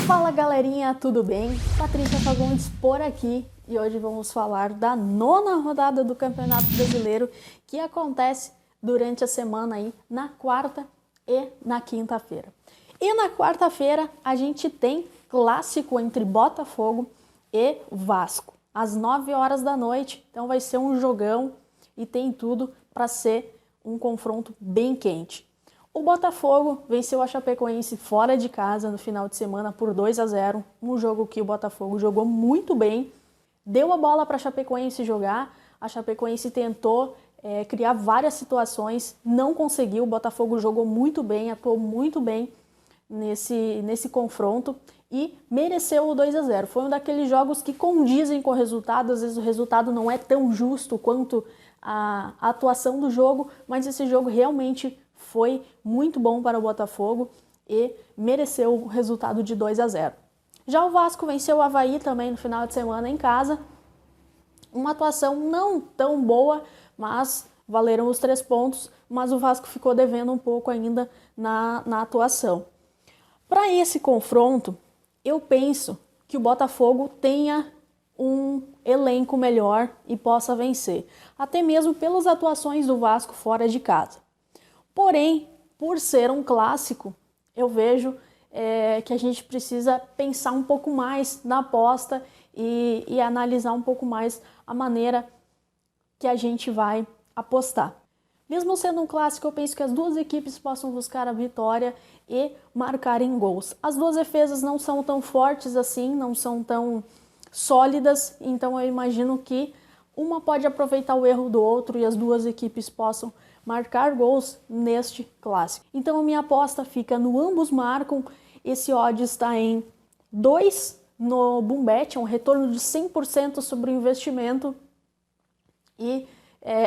Fala galerinha, tudo bem? Patrícia Fagundes por aqui e hoje vamos falar da 9ª rodada do Campeonato Brasileiro que acontece durante a semana aí na quarta e na quinta-feira. E na quarta-feira a gente tem clássico entre Botafogo e Vasco, às 9 horas da noite, então vai ser um jogão e tem tudo para ser um confronto bem quente. O Botafogo venceu a Chapecoense fora de casa no final de semana por 2-0, um jogo que o Botafogo jogou muito bem, deu a bola para a Chapecoense jogar, a Chapecoense tentou criar várias situações, não conseguiu, o Botafogo jogou muito bem, atuou muito bem nesse confronto e mereceu o 2-0. Foi um daqueles jogos que condizem com o resultado, às vezes o resultado não é tão justo quanto a atuação do jogo, mas esse jogo realmente foi muito bom para o Botafogo e mereceu o resultado de 2-0. Já o Vasco venceu o Avaí também no final de semana em casa. Uma atuação não tão boa, mas valeram os 3 pontos, mas o Vasco ficou devendo um pouco ainda na atuação. Para esse confronto, eu penso que o Botafogo tenha um elenco melhor e possa vencer, até mesmo pelas atuações do Vasco fora de casa. Porém, por ser um clássico, eu vejo que a gente precisa pensar um pouco mais na aposta e analisar um pouco mais a maneira que a gente vai apostar. Mesmo sendo um clássico, eu penso que as duas equipes possam buscar a vitória e marcarem gols. As duas defesas não são tão fortes assim, não são tão sólidas, então eu imagino que uma pode aproveitar o erro do outro e as duas equipes possam marcar gols neste clássico. Então a minha aposta fica no ambos marcam, esse odd está em 2 no Bumbet, é um retorno de 100% sobre o investimento e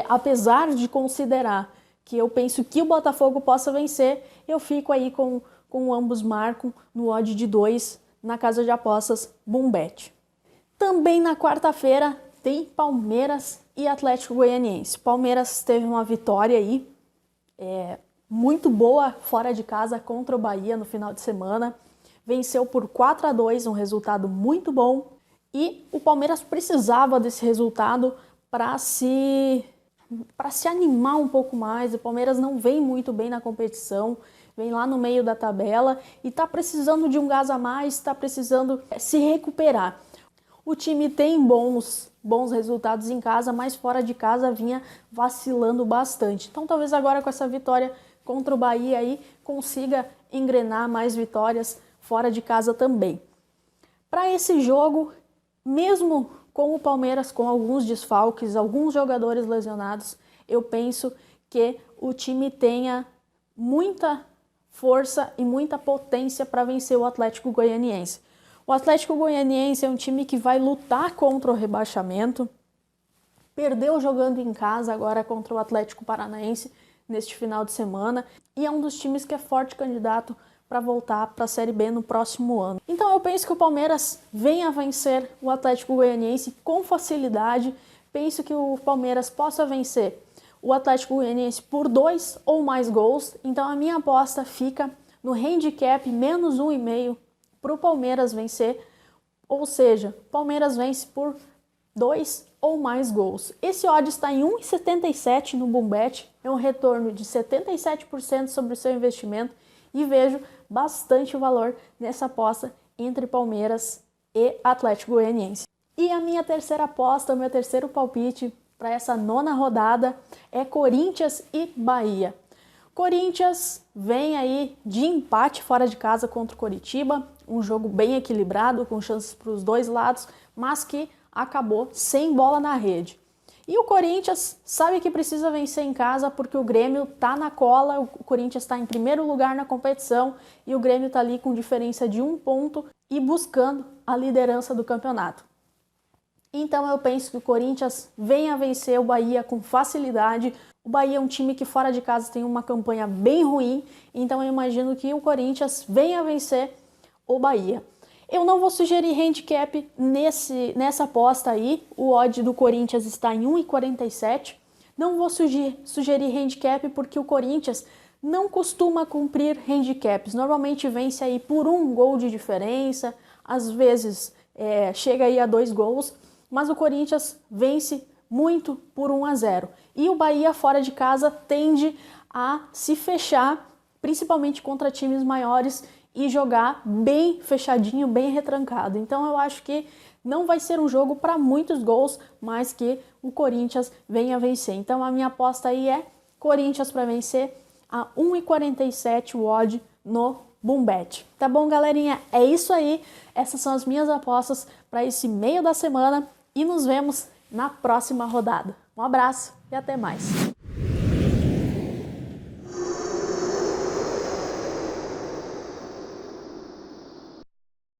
apesar de considerar que eu penso que o Botafogo possa vencer, eu fico aí com ambos marcam no odd de 2 na casa de apostas Bumbet. Também na quarta-feira tem Palmeiras e Atlético Goianiense. Palmeiras teve uma vitória aí muito boa fora de casa contra o Bahia no final de semana. Venceu por 4-2, um resultado muito bom. E o Palmeiras precisava desse resultado para se animar um pouco mais. O Palmeiras não vem muito bem na competição, vem lá no meio da tabela e está precisando de um gás a mais, está precisando se recuperar. O time tem bons resultados em casa, mas fora de casa vinha vacilando bastante. Então talvez agora com essa vitória contra o Bahia aí consiga engrenar mais vitórias fora de casa também. Para esse jogo, mesmo com o Palmeiras com alguns desfalques, alguns jogadores lesionados, eu penso que o time tenha muita força e muita potência para vencer o Atlético Goianiense. O Atlético Goianiense é um time que vai lutar contra o rebaixamento, perdeu jogando em casa agora contra o Atlético Paranaense neste final de semana e é um dos times que é forte candidato para voltar para a Série B no próximo ano. Então eu penso que o Palmeiras venha vencer o Atlético Goianiense com facilidade, penso que o Palmeiras possa vencer o Atlético Goianiense por 2 ou mais gols, então a minha aposta fica no handicap menos 1,5 para o Palmeiras vencer, ou seja, Palmeiras vence por 2 ou mais gols. Esse odd está em 1,77 no Bumbet, é um retorno de 77% sobre o seu investimento e vejo bastante valor nessa aposta entre Palmeiras e Atlético Goianiense. E a minha terceira aposta, o meu terceiro palpite para essa 9ª rodada é Corinthians e Bahia. Corinthians vem aí de empate fora de casa contra o Coritiba, um jogo bem equilibrado, com chances para os dois lados, mas que acabou sem bola na rede. E o Corinthians sabe que precisa vencer em casa porque o Grêmio está na cola, o Corinthians está em primeiro lugar na competição e o Grêmio está ali com diferença de 1 ponto e buscando a liderança do campeonato. Então eu penso que o Corinthians venha vencer o Bahia com facilidade. O Bahia é um time que fora de casa tem uma campanha bem ruim, então eu imagino que o Corinthians venha vencer o Bahia. Eu não vou sugerir handicap nessa aposta aí, o odd do Corinthians está em 1,47. Não vou sugerir handicap porque o Corinthians não costuma cumprir handicaps, normalmente vence aí por 1 gol de diferença, às vezes chega aí a 2 gols, mas o Corinthians vence muito por 1-0. E o Bahia fora de casa tende a se fechar, principalmente contra times maiores, e jogar bem fechadinho, bem retrancado. Então eu acho que não vai ser um jogo para muitos gols, mas que o Corinthians venha vencer. Então a minha aposta aí é Corinthians para vencer a 1,47 o odd no Boombet. Tá bom, galerinha? É isso aí. Essas são as minhas apostas para esse meio da semana e nos vemos na próxima rodada. Um abraço e até mais.